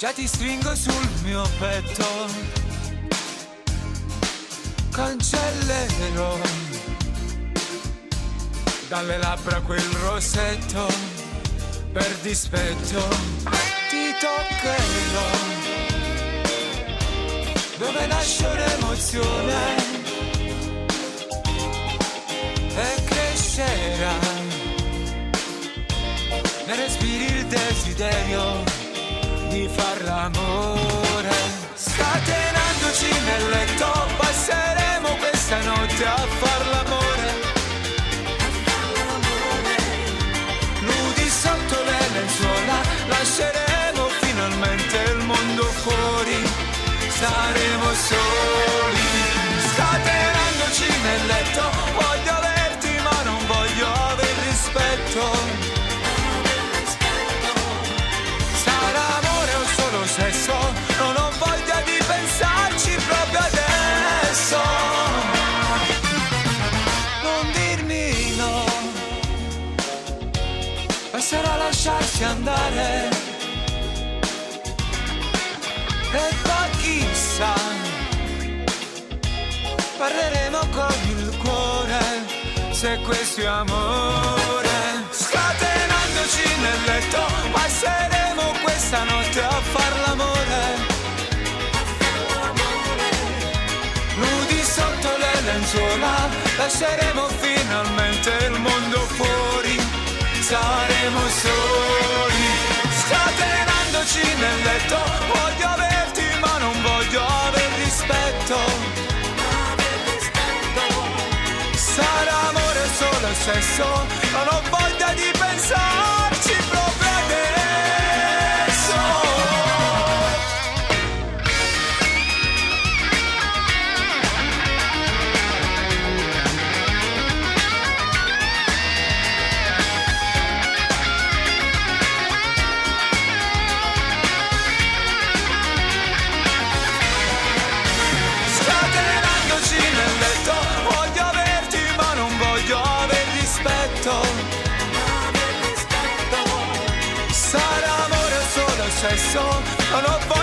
Già ti stringo sul mio petto, cancellerò dalle labbra quel rossetto, per dispetto ti toccherò dove nasce un'emozione e crescerà, ne respiri il desiderio di far l'amore. Scatenandoci nel letto passeremo questa notte a far l'amore, nudi sotto le lenzuola, lasceremo finalmente il mondo fuori, saremo soli. Scatenandoci nel letto, voglio averti ma non voglio aver rispetto. Sesso, non ho voglia di pensarci proprio adesso. Non dirmi no, basterà lasciarsi andare. E poi chissà, parleremo con il cuore, se questo è amore. Scatenandoci nel letto, passeremo questa notte a far l'amore, nudi sotto le lenzuola, lasceremo finalmente il mondo fuori, saremo soli. Scatenandoci nel letto, voglio averti ma non voglio aver rispetto. Sarà amore solo sesso, non ho voglia di pensarci proprio adesso. Scatenandoci nel letto, voglio averti ma non voglio aver rispetto. Sarà amore solo sesso, non ho voglia